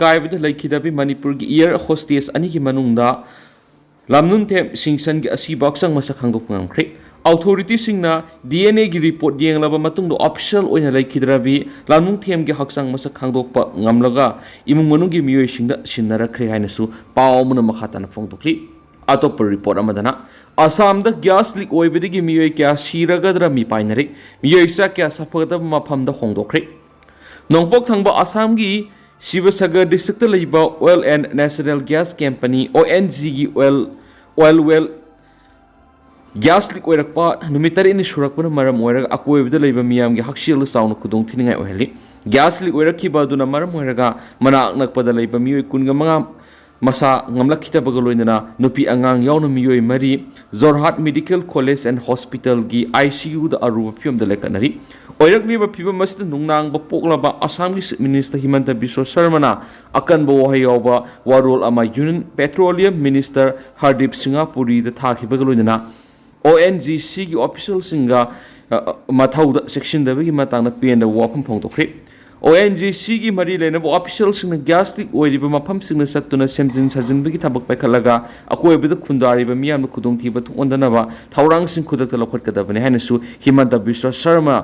कायबद लेखिदबी मणिपुर की air hostess अनि की मनुंगदा Lamnunthem singson की असी बक्संग मसक खांगदोक ngamkhre authority singna DNA की report yenglaba matungdo official oina lekhidраbi Lamnunthem की hakchang masak khangdokpa ngamlaga imung manung की miyoi singda sinnarakre hainasu paumuna makhatana phongdokli atop report amadana Assam da gas leak oibadagi miyoi kya siragadra mi painare miyoi sa kya safagadaba mafam da hongdokre nongpok thangba Assam की Shivasagar district laiba Oil and Natural Gas Company ONG की oil well gas leak oirakpa numitari ni surakpana maram oiraga akoibda laiba miyam gi hakshil sauna kudong thiningai oheli gas leak oirakhiba duna maram oiraga manak nakpada laiba miyoi kunga manga masa ngamlakhita bagaloinana nupi angang yauna miyoi mari Jorhat Medical College and Hospital gi ICU da aruba phiam da lekanari oirakliba phiba masda nungnang ba poklaba Assam gi Minister Himanta Biswa Sharma akan bo hayoba warol ama Union Petroleum Minister Hardip Singapuri da thakhi bagaloinana ONGC की official सिंगा माथाउदा section दबे की मातांग न pain the वाफम फोंगतोख्रे ONGC की मरी लेने वो official सिंग gas leak ओइरिबा मफम सिंग सत्तुना सेमजिन सजिन बगी थबक पैखलगा अकोइबद खुंदारिबा मियाम खुदोंग थिबा थोंदनबा थावरांग सिंग खुदक लखत कदबने हैनसु हिमंत बिश्व शर्मा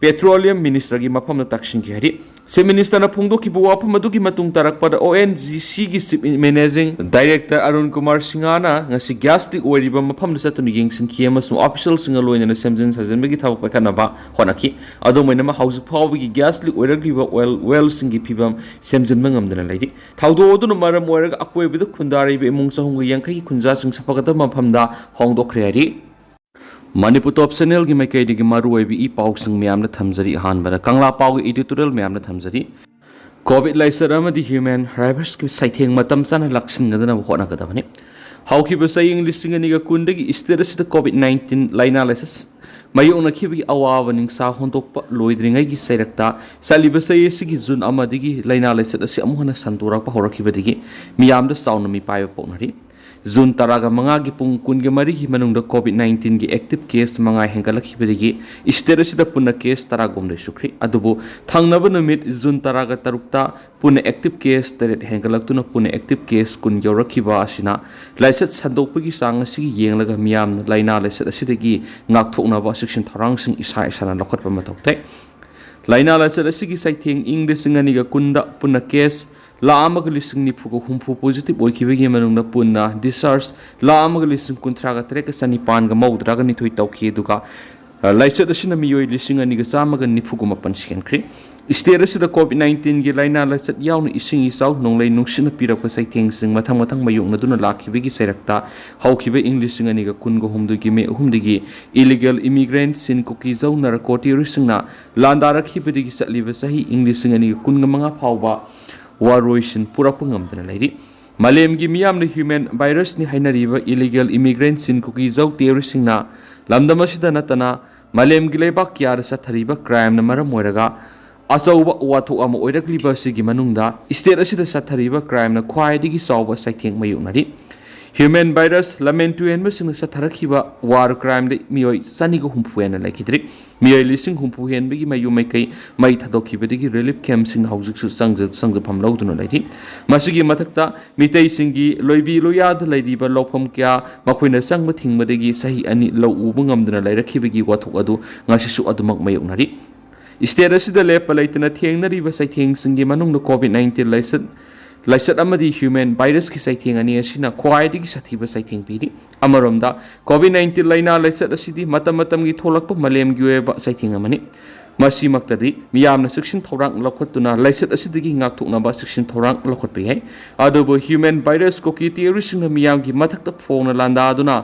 Petroleum Minister की मफम न तक्षिन की हरि से मिनिस्टर न फोंगदो की बुवाफ मदु की मतुंग तरक पद ONGC की managing director Arun Kumar सिंगाना ngasi gas tik oiriba mafam न सतुन yengsin की अमसु official सिंग लोइना न सेमजिन सजन बगी थबक पैखनबा होनकी अदो मैना मा हाउस फाव की gas lik oiragलिबा well सिंग की फिबम सेमजिन मंगमदन लाइदि थाउदो ओदुन मरम ओइरग अकोइबद खुंदारिबे इमुंग सहुंग यांखै खुंजा सिंग सफगत मफमदा होंगदोख्रे हरि Manipur top channel की मैके की मारुई भी पाव सिंग म्याम थमजरी हानबदा कंगला पाव एडिटोरियल म्याम थमजरी कोविड लाइसर अमदी ह्यूमन राइट्स की साइथेंग मतम चाना लक्षिनगदना होनागदबने हाउखिब सयिंग लिसिंग अनिगा कुंदगी स्टेटस द COVID-19 लाइना लाइसस मायोंगनखिबी अवाब निंसा होंदोप लोइद्रिंगै की सैरक्ता सालिब सयेसिगी जुन अमदिगी लाइना लाइसत असि अमुहना संतोरक होरखिबदिगी मियाम द साउन मी पाइब पोनरी June taraga mga gipung kunga mari himanung da COVID-19 gi active case mga hengkalakhi bidigi isterasi da punna case taragom de sukri adubu thangnaba numit June taraga tarukta punna active case taret hengkalaktuna punna active case kun yorakhiba asina laisat sandokpagi sang asigi yenglaga miyam laina laisat asidagi ngakthoknaba section tharang sing isa isana lokotpa matokte laina laisat asigi saitheng ing de singani ga kunda punna case लामग लिसिंग निफुको हुमफु positive ओइखिबेगी मनुंगना पुन्ना discharge लामग लिसिंग कुंथ्रागा तरेक सनिपान ग मौद्रागा निथोइ तौखि दुगा लाइचत असिना मियोइ लिसिंग अनिगा चामग निफुको मपन सिकेनख्रि स्टेट असिदा COVID-19 गी लाइना लाइचत याउन इसिंग इसाउ नोंलै नुंसिना पिरक साइथेंग सिंग मथंग मथंग मयुंगना दुना लाखिबेगी सैरक्ता हौखिबे इंग्लिशिंग अनिगा कुनगो हुमदुगी मे हुमदिगी इलीगल इमिग्रेंट सिन कुकी जौ नारकोटियरि सिंगना लांदारखिबेगी चतलिबे सही इंग्लिशिंग अनिगा कुनगा मंगा फावबा Waroisin purapangam dana lairi Malem gi miyam na human virus ni hainariba illegal immigrants in kuki zau terroristing na lamdamasida natana Malem gi lebak kyar sa thariba crime na maram oiraga achauba watho ama oirakliba sigi manungda state asida sa thariba crime na khwaidigi chawba saitheng mayunari Human virus Lamnunthem sing sa tharakhiba war crime de miyoi sanigo humpuena laikidri miyoi lising humpu hen begi mayu mai kai mai thadokibadigi relief camp sing haujik su sang pham lauduna laidi masigi mathakta mitei singi loibi loyad laidiba lofam kya makoina sangma thingmadagi sahi ani lo ubu ngamduna lairakhibagi wathok adu ngasisu adumak mayunari state asida lepa laitana thengnari ba saitheng singi manung no COVID-19 laisat amadi human virus ki saitheng ani asina khwaidigi sathiba saitheng piri amaromda COVID-19 laina laisat asidi matam gi tholakpa malem gi weba saitheng amani masi maktadi miyamna section thorang lokhatuna laisat asidigi ngakthokna ba section thorang lokhot pe hai adobo human virus ko ki theory sing miyam gi mathakta phongna landa aduna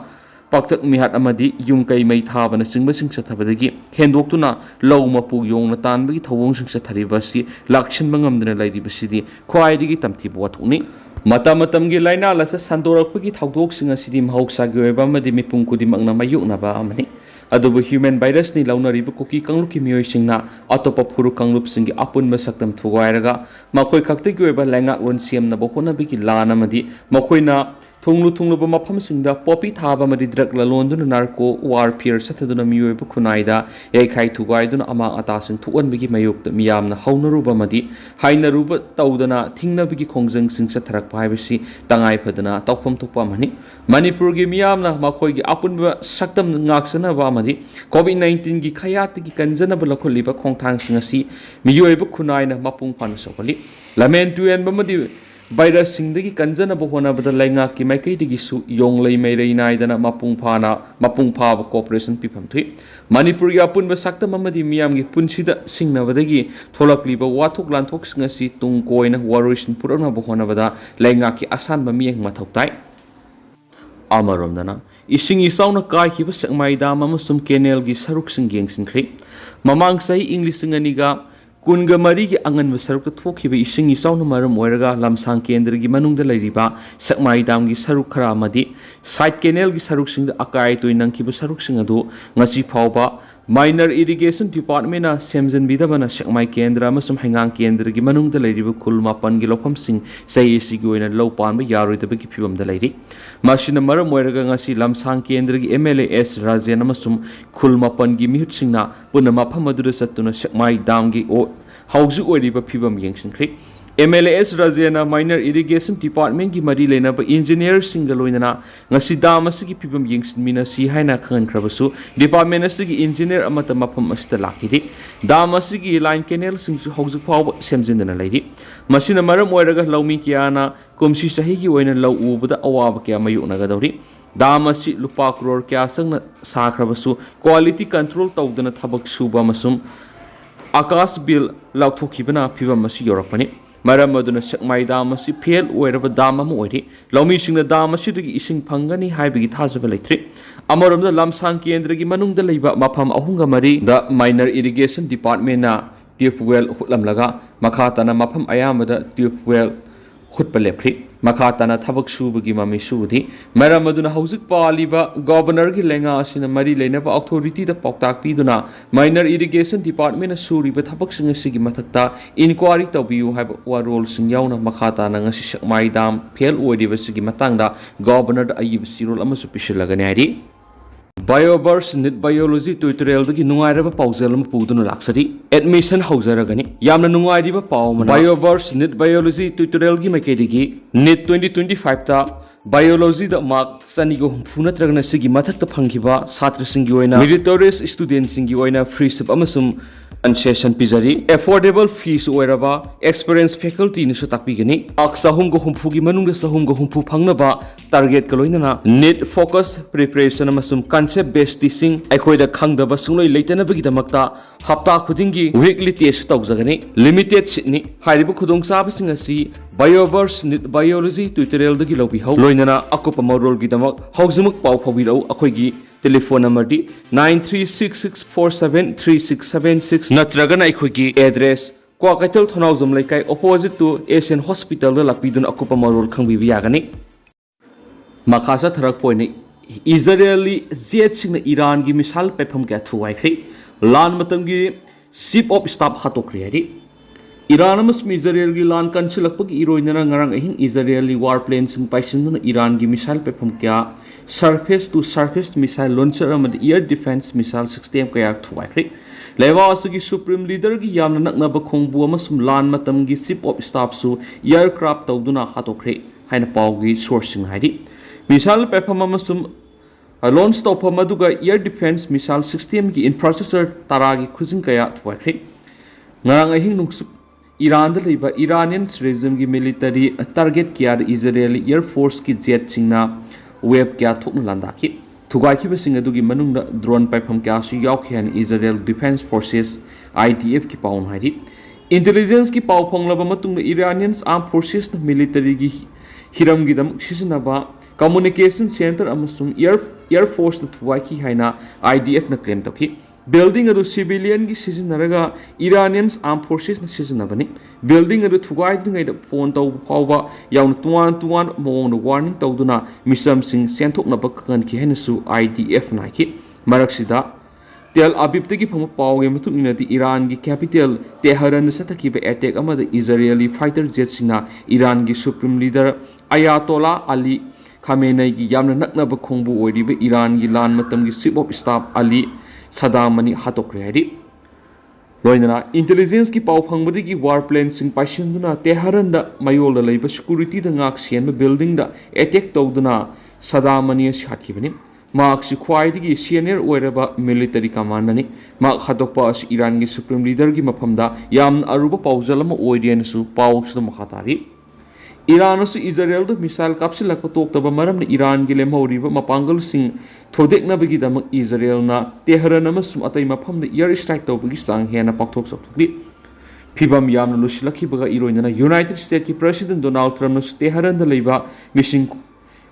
paktak mihat amadi yung kai mai thabana singba sing sathabadagi hendoktuna lawma pu yongna tanbagi thawong sing satharibasi lakshin bangamdana laidibasidi khwaidigi tamthi bothuni matam gi laina lasa sandorakpagi thawdok sing asidi mahoksa gi weba amadi mipung kudimangna mayukna ba amani adubu human virus ni launariba koki kangluki miyoi singna atopa phuru kanglup singi apun masaktam thugairaga makhoi khakte gi weba lenga ron siam na bokhona bigi lana madi makhoina thunglu thunglu mafam singda popi thaba madi drug lalonduna narco warfare sathaduna miyoi bu khunaida yekhai thugaiduna ama ata sing thuan bigi mayuk ta miyamna haunaruba madi hainaruba tawdana thingna bigi khongjang sing satharak paibasi tangai phadana tawpham thukpa mani manipur gi miyamna makhoi gi apunba saktam ngaksana ba madi covid 19 gi khayat gi kanjana ba lakholiba khongthang sing asi miyoi bu khunaina mapung pan sokali lamen tuen ba madi virus singdagi kanjana ba hona bada lainga ki maikai digi su yong lei mai rei nai dana mapung pha ba cooperation pifam thui manipur ya pun ba sakta mamadi miyam gi punsida singna badagi tholakli ba wathok lanthok singa si tung koina waruisin purana ba hona bada lainga ki asan ba miyeng mathok tai amarom dana ising isauna kai hi ba sakmai da mamusum kenel gi saruk sing geng sing khri mamang sai english singaniga kunga mari gi angan saruk thokhiba ising isauna maram oiraga lamsang kendra gi manungda leiriba sakmai dam gi saruk khara madi side canal gi saruk sing akai toi nangkhiba saruk sing adu ngasi phawba minor irrigation department na semjan bidabana sakmai kendra amasum hangang kendra gi manungda leiriba khul mapan gi lopham sing sai si gi oina low pan ba yaroi da gi phibam da leiri masina maram oiraga ngasi lamsang kendra gi mlas rajen amasum khul mapan gi mihut singna punama phamadura satuna sakmai dam gi o hauju oiriba phibam yengsinkhri MLS Rajena minor irrigation department gi mari lena ba engineer singaloina ngasi dam asigi phibam yengsin mina si haina khan khrabasu department asigi engineer amata mafam asta lakidi dam asigi line canal singsu hauju phaw semjindana leiri masina maram oiraga laumi kiana komsi sahi gi oina law ubada awaba kya mayuna gadori dam asi lupa crore kya sangna sakhrabasu quality control tawdana thabak suba masum Akash bill लाउथोखिबना फिबम मसी योरकपनि मरम मदुना सकमाई दाम मसी fail ओइरब दाम अम ओइरि लौमी सिंगना दाम मसी दगी इसिंग फंगनी हाइबगी थाजब लेथ्रि अमरमदा लमसांग केंद्रगी मनुंगदा लेबा मफम अहुंगा मरी the minor irrigation department ना tubewell हुतलमलगा मखातना मफम अयामदा tubewell हुतपा leprae मखातना थबक सुबगी mummy सुदी मरम मदुना हौजिक पालिबा governor की लेंगा असिना मरी लेनबा अथॉरिटी द पौताक पीदुना माइनर इरिगेशन डिपार्टमेंट सुरीबा थबक सिंग सिगी मथक्ता इंक्वायरी तौबियु हाइब वारोल सिंग याउना मखातना ngasi sakmai dam फेल ओइदिबा सिगी मतंगदा गवर्नर अयिब सिरोल अमसु पिसिलगने हाइरि बायोवर्स निट बायोलॉजी ट्यूटोरियल दगी नुंगाइरबा पाउजल म पुदुन लाक्सरी एडमिशन हौजरगनी यामना नुंगाइदिबा पाउ मन बायोवर्स निट बायोलॉजी ट्यूटोरियल गी मकेदिगी निट 2025 ता बायोलॉजी द मार्क सनिगो हुफुना त्रगना सिगी मथक्ता फंगिबा छात्र सिंगी ओइना मेरिटोरियस स्टूडेंट सिंगी ओइना फ्री शिप अमसुम concession pizari affordable fees oiraba experience faculty ni su takpigani aksahum go humpu gi manung sahum go humpu phangnaba target kaloina net focus preparation amasum concept based teaching aikoida khangdaba sungloi leitana bagi damakta hafta khudingi weekly test tawjagani limited ni hairibu khudong sab sing asi bioverse net biology tutorial dagi lobi hau loinana akupa marol gi damak haujumuk pau phabi lau akoi gi telephone number di 9366473676 natragana aikogi address Kwakatel Thonauzum Laikai opposite to Asian Hospital la lakpidun akupa marol khangbi yagani makasa tharak point Israeli jet sing Iran gi misal pefam ka thuai khri lan matam gi chief of staff hatokri hari Iran amas Israel gi lan kanchilakpag iroinana ngarang ahin Israeli warplane sing paisin Iran gi misal pefam kya surface to surface missile launcher amad air defense missile system kaya thuai khri lewa asigi supreme leader gi yamna nakna ba khongbu amasum lan matam gi chief of staff su aircraft tawduna hatokre haina pawgi sourcing haidi missile pefam amasum launch tawpham aduga air defense missile system gi infrastructure taragi khujing kaya thuai khri ngarang ahing nungsup Iran da leiba Iranian regime gi military target kya Israeli air force ki jet singna web kya thukna landaki thugai ki besing adugi manungda drone paifam kya su yaukhian Israel Defense Forces IDF ki paun hairi intelligence ki pau phonglaba matungda Iranians armed forces na military gi hiram gi dam sisinaba communication center amasung air force na thugai ki haina IDF na claim toki building adu civilian gi sisinaraga Iranians armed forces na sisinabani building adu thugai dingai da phone taw phawba yaun tuan mong na warning tawduna misam sing senthok na bakkan ki henasu IDF na ki maraksida Tel Aviv tagi phama pawge matukina di Iran gi capital Tehran sataki ba attack amada Israeli fighter jet singna Iran gi supreme leader Ayatollah Ali Khamenei gi yamna naknaba khongbu oiriba Iran gi lan matamgi chief of staff Ali Sadamani hatokre hadi loinana intelligence ki pau phangbadi gi war plane sing paisinduna Tehran da mayol da leiba security da ngak sian building da attack tawduna Sadamani hatkibani Mark si khwaidigi senior oiraba military commander ni Mark hatokpa as Iran gi supreme leader gi mafamda yam aruba paujal ma oirian su pauks da makhatari Iran su Israel da missile capsule ko toktaba maram ni Iran gi lemhoriba mapangal sing thodekna bagi da Israel na Tehran amasum atai mafam da air strike tawbagi sang hena pakthok sakthokbi Pibam yam lusilaki baga iroinana United States ki President Donald Trump su Tehran da leiba missing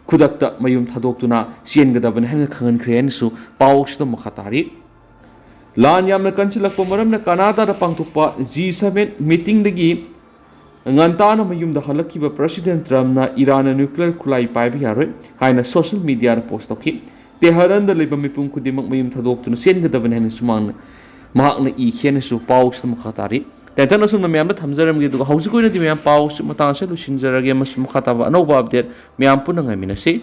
Kudakta mayum thadokuna siengadaban hanga khangan khrean su pauks da makhatari lan yamna kanchilak pomaram na Canada da pangtukpa G7 meeting dagi ngantana mayum da halakiba President Trump na Iran nuclear khulai paibi yaroi haina social media ra post tokhi Tehran da leiba mipum kudimak mayum thadokuna siengadaban hanga sumang mahakna I khena su pauks da makhatari Tentan asum na miyam da thamjaram gi duga hausi koina di miyam pauks matang sa lusinjarage mas makhataba anauba update miyam punang aminasi